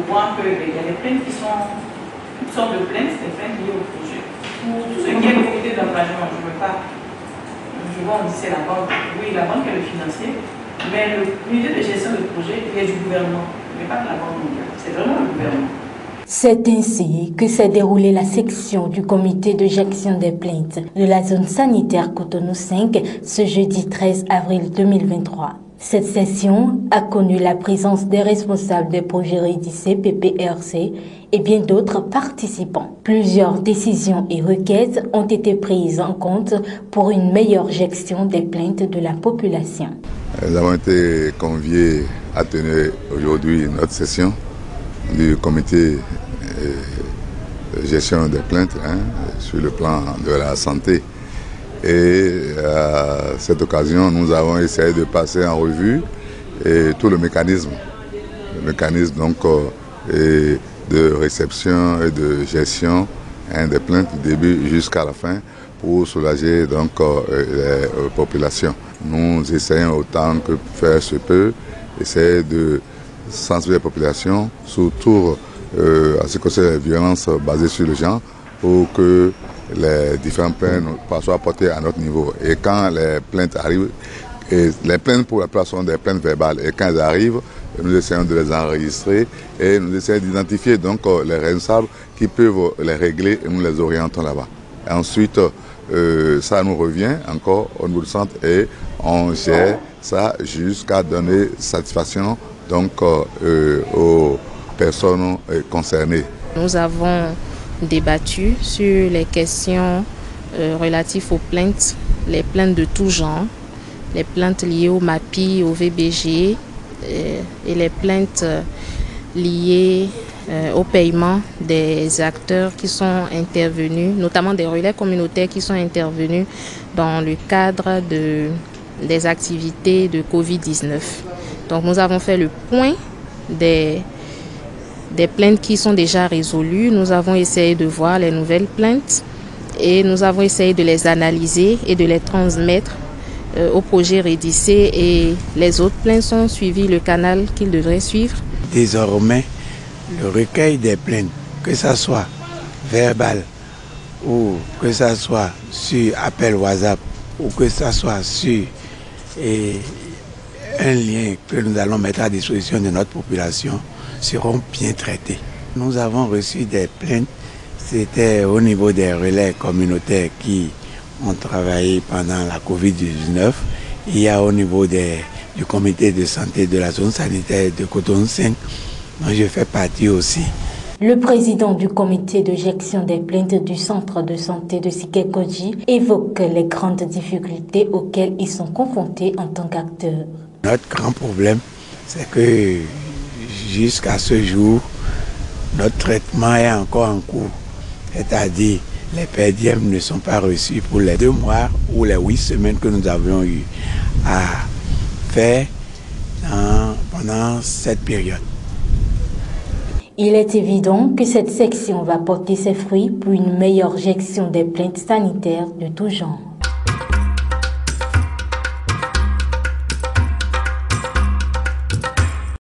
voir qu'il y a des plaintes qui sont toutes sortes de plaintes, des plaintes liées au projet. Pour tout ce qui est le comité d'engagement, je ne veux pas. Je vois, on dit c'est la banque. Oui, la banque est le financier, mais le comité de gestion de projet, il est du gouvernement, mais pas de la Banque mondiale. C'est vraiment le gouvernement. C'est ainsi que s'est déroulée la section du comité de gestion des plaintes de la zone sanitaire Cotonou 5 ce jeudi 13 avril 2023. Cette session a connu la présence des responsables des projets réédicés PPRC et bien d'autres participants. Plusieurs décisions et requêtes ont été prises en compte pour une meilleure gestion des plaintes de la population. Nous avons été conviés à tenir aujourd'hui notre session du comité de gestion des plaintes sur le plan de la santé. Et à cette occasion, nous avons essayé de passer en revue tout le mécanisme donc, de réception et de gestion des plaintes du début jusqu'à la fin pour soulager donc, les populations. Nous essayons autant que faire se peut, essayer de sensibiliser les populations, surtout à ce que c'est les violences basées sur le genre, pour que les différentes plaintes soient portées à notre niveau. Et quand les plaintes arrivent, et les plaintes pour la plupart sont des plaintes verbales, et quand elles arrivent, nous essayons de les enregistrer et nous essayons d'identifier donc les responsables qui peuvent les régler et nous les orientons là-bas. Et ensuite, ça nous revient encore au niveau du centre et on gère ça jusqu'à donner satisfaction donc, aux personnes concernées. Nous avons débattu sur les questions relatives aux plaintes, les plaintes de tout genre, les plaintes liées au MAPI, au VBG et les plaintes liées au paiement des acteurs qui sont intervenus, notamment des relais communautaires qui sont intervenus dans le cadre des activités de Covid-19. Donc nous avons fait le point des plaintes qui sont déjà résolues. Nous avons essayé de voir les nouvelles plaintes et nous avons essayé de les analyser et de les transmettre au projet réédicé et les autres plaintes sont suivies le canal qu'ils devraient suivre. Désormais, le recueil des plaintes, que ce soit verbal ou que ce soit sur appel WhatsApp ou que ce soit sur un lien que nous allons mettre à disposition de notre population, seront bien traités. Nous avons reçu des plaintes, c'était au niveau des relais communautaires qui ont travaillé pendant la Covid-19. Il y a au niveau du comité de santé de la zone sanitaire de Cotonou 5, dont je fais partie aussi. Le président du comité de gestion des plaintes du centre de santé de Sikekoji évoque les grandes difficultés auxquelles ils sont confrontés en tant qu'acteurs. Notre grand problème, c'est que jusqu'à ce jour, notre traitement est encore en cours. C'est-à-dire, les PDM ne sont pas reçus pour les 2 mois ou les 8 semaines que nous avions eu à faire pendant cette période. Il est évident que cette section va porter ses fruits pour une meilleure gestion des plaintes sanitaires de tout genre.